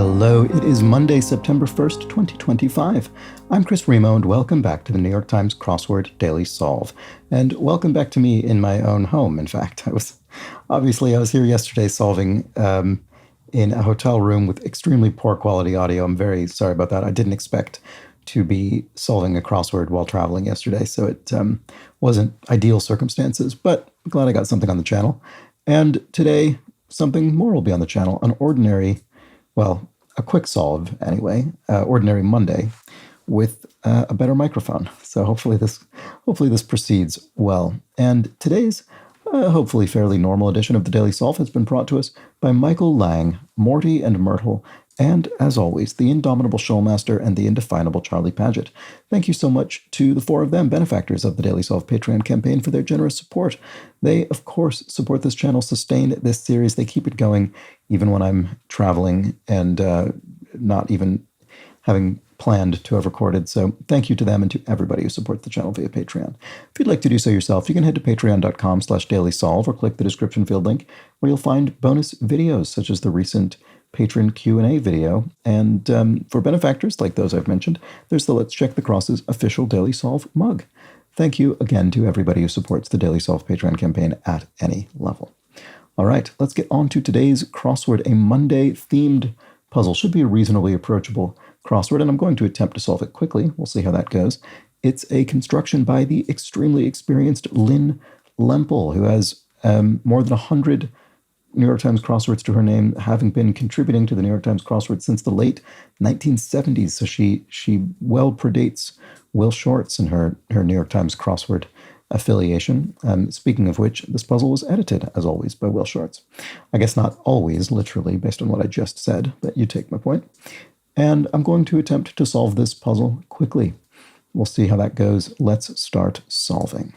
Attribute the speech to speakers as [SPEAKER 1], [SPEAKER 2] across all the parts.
[SPEAKER 1] Hello, it is Monday, September 1st, 2025. I'm Chris Remo, and welcome back to the New York Times Crossword Daily Solve. And welcome back to me in my own home, in fact. I was here yesterday solving in a hotel room with extremely poor quality audio. I'm very sorry about that. I didn't expect to be solving a crossword while traveling yesterday, so it wasn't ideal circumstances, but I'm glad I got something on the channel. And today, something more will be on the channel, a quick solve anyway, ordinary Monday with a better microphone. So hopefully this proceeds well. And today's hopefully fairly normal edition of the Daily Solve has been brought to us by Michael Lang, Morty and Myrtle, and, as always, the indomitable Shoalmaster and the indefinable Charlie Paget. Thank you so much to the four of them, benefactors of the Daily Solve Patreon campaign, for their generous support. They, of course, support this channel, sustain this series. They keep it going even when I'm traveling and not even having planned to have recorded. So thank you to them and to everybody who supports the channel via Patreon. If you'd like to do so yourself, you can head to patreon.com/dailysolve or click the description field link where you'll find bonus videos such as the recent patron Q&A video. And for benefactors like those I've mentioned, there's the Let's Check the Crosses official Daily Solve mug. Thank you again to everybody who supports the Daily Solve Patreon campaign at any level. All right, let's get on to today's crossword. A Monday-themed puzzle should be a reasonably approachable crossword, and I'm going to attempt to solve it quickly. We'll see how that goes. It's a construction by the extremely experienced Lynn Lempel, who has more than 100 New York Times crosswords to her name, having been contributing to the New York Times crossword since the late 1970s. So she well predates Will Shortz in her New York Times crossword affiliation. Speaking of which, this puzzle was edited, as always, by Will Shortz. I guess not always, literally, based on what I just said, but you take my point. And I'm going to attempt to solve this puzzle quickly. We'll see how that goes. Let's start solving.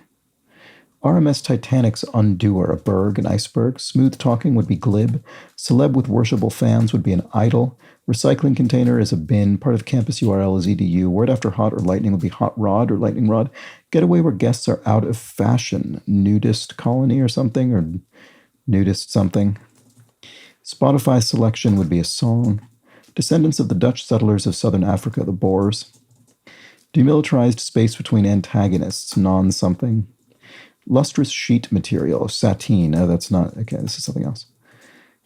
[SPEAKER 1] RMS Titanic's undoer, a berg, an iceberg. Smooth talking would be glib. Celeb with worshipable fans would be an idol. Recycling container is a bin. Part of campus URL is edu. Word after hot or lightning would be hot rod or lightning rod. Getaway where guests are out of fashion. Nudist colony or something, or nudist something. Spotify selection would be a song. Descendants of the Dutch settlers of southern Africa, the Boers. Demilitarized space between antagonists, non-something. Lustrous sheet material, sateen. Oh, that's not, okay, this is something else.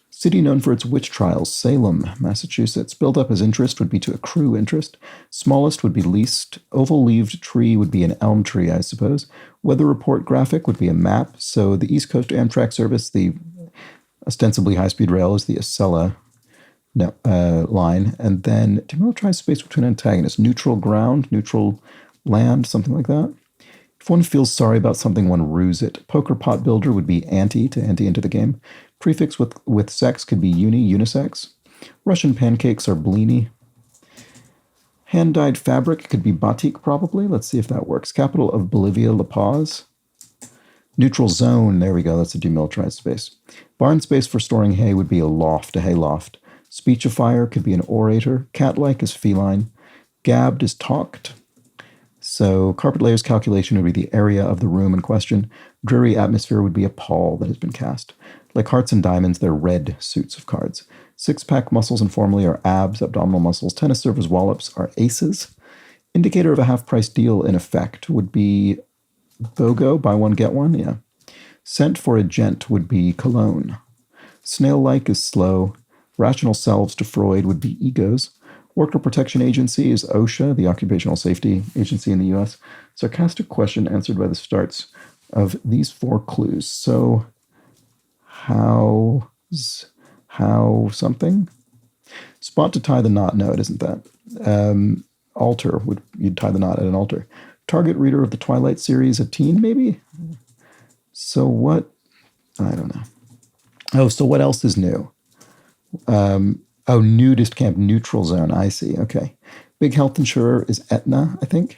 [SPEAKER 1] City known for its witch trials, Salem, Massachusetts. Build up as interest would be to accrue interest. Smallest would be least. Oval-leaved tree would be an elm tree, I suppose. Weather report graphic would be a map. So the East Coast Amtrak service, the ostensibly high-speed rail, is the Acela line. And then demilitarized space between antagonists. Neutral ground, neutral land, something like that. If one feels sorry about something, one rues it. Poker pot builder would be anti, to ante into the game. Prefix with sex could be unisex. Russian pancakes are blini. Hand-dyed fabric could be batik, probably. Let's see if that works. Capital of Bolivia, La Paz. Neutral zone, there we go, that's a demilitarized space. Barn space for storing hay would be a loft, a hay loft. Speechifier could be an orator. Cat-like is feline. Gabbed is talked. So carpet layers calculation would be the area of the room in question. Dreary atmosphere would be a pall that has been cast. Like hearts and diamonds, they're red suits of cards. Six-pack muscles informally are abs, abdominal muscles. Tennis servers wallops are aces. Indicator of a half-price deal in effect would be BOGO, buy one, get one, yeah. Scent for a gent would be cologne. Snail-like is slow. Rational selves to Freud would be egos. Worker Protection Agency is OSHA, the Occupational Safety Agency in the U.S. Sarcastic question answered by the starts of these four clues. So, how something? Spot to tie the knot. No, it isn't that. Altar, you'd tie the knot at an altar. Target reader of the Twilight series, a teen maybe? So what? I don't know. Oh, so what else is new? Oh, nudist camp, neutral zone. I see. Okay. Big health insurer is Aetna, I think.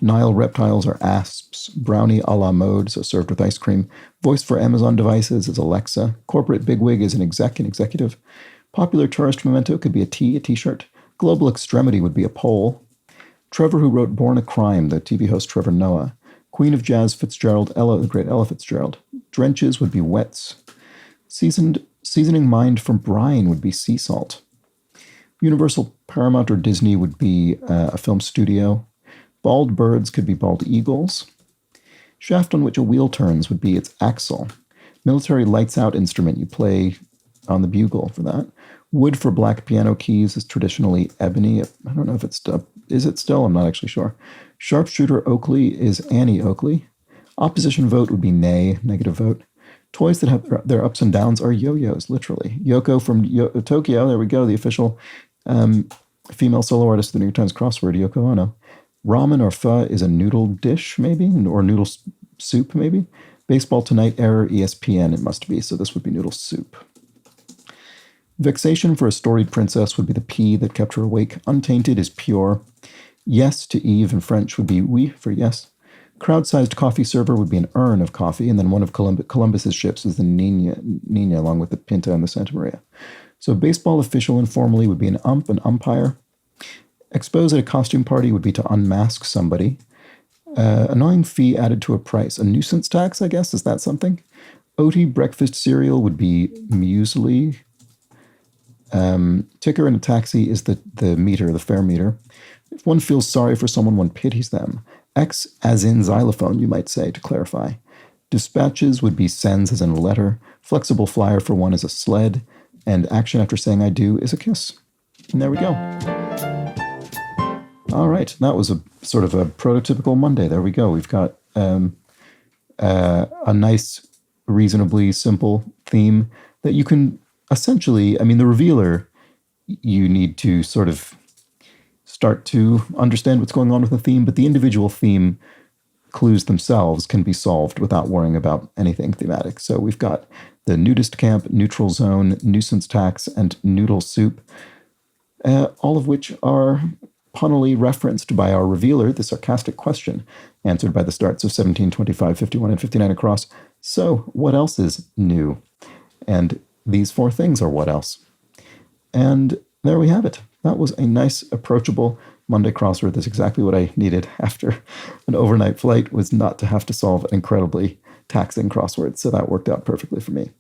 [SPEAKER 1] Nile reptiles are asps. Brownie a la mode, so served with ice cream. Voice for Amazon devices is Alexa. Corporate bigwig is an executive. Popular tourist memento could be a t-shirt. Global extremity would be a pole. Trevor, who wrote Born a Crime, the TV host Trevor Noah. Queen of Jazz Fitzgerald, Ella, the great Ella Fitzgerald. Drenches would be wets. Seasoned Seasoning mined from brine would be sea salt. Universal, Paramount, or Disney would be a film studio. Bald birds could be bald eagles. Shaft on which a wheel turns would be its axle. Military lights out instrument, you play on the bugle for that. Wood for black piano keys is traditionally ebony. I don't know if it's still, is it still? I'm not actually sure. Sharpshooter Oakley is Annie Oakley. Opposition vote would be nay, negative vote. Toys that have their ups and downs are yo-yos, literally. Yoko from Tokyo, there we go, the official female solo artist of the New York Times crossword, Yoko Ono. Ramen or pho is a noodle dish, maybe, or noodle soup, maybe. Baseball Tonight error, ESPN, it must be, so this would be noodle soup. Vexation for a storied princess would be the P that kept her awake. Untainted is pure. Yes to Eve in French would be oui for yes. Crowd-sized coffee server would be an urn of coffee, and then one of Columbus's ships is the Nina, along with the Pinta and the Santa Maria. So baseball official informally would be an umpire. Expose at a costume party would be to unmask somebody. Annoying fee added to a price. A nuisance tax, I guess? Is that something? Oaty breakfast cereal would be muesli. Ticker in a taxi is the meter, the fare meter. If one feels sorry for someone, one pities them. X as in xylophone, you might say, to clarify. Dispatches would be sends as in a letter. Flexible flyer for one is a sled. And action after saying I do is a kiss. And there we go. All right, that was a sort of a prototypical Monday. There we go. We've got a nice, reasonably simple theme that you can essentially, I mean, the revealer, you need to sort of start to understand what's going on with the theme, but the individual theme clues themselves can be solved without worrying about anything thematic. So we've got the nudist camp, neutral zone, nuisance tax, and noodle soup, all of which are punnily referenced by our revealer, the sarcastic question, answered by the starts of 17, 25, 51, and 59 across. So what else is new? And these four things are what else. And there we have it. That was a nice, approachable Monday crossword. That's exactly what I needed after an overnight flight, was not to have to solve an incredibly taxing crossword. So that worked out perfectly for me.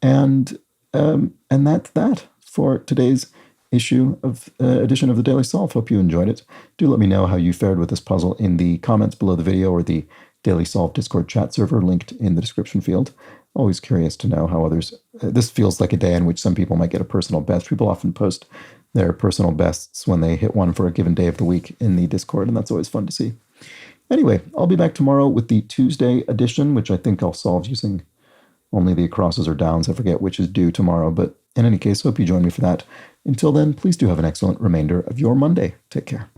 [SPEAKER 1] And that's that for today's edition of the Daily Solve. Hope you enjoyed it. Do let me know how you fared with this puzzle in the comments below the video or the Daily Solve Discord chat server linked in the description field. Always curious to know how others... this feels like a day in which some people might get a personal best. People often post their personal bests when they hit one for a given day of the week in the Discord, and that's always fun to see. Anyway, I'll be back tomorrow with the Tuesday edition, which I think I'll solve using only the crosses or downs. I forget which is due tomorrow, but in any case, hope you join me for that. Until then, please do have an excellent remainder of your Monday. Take care.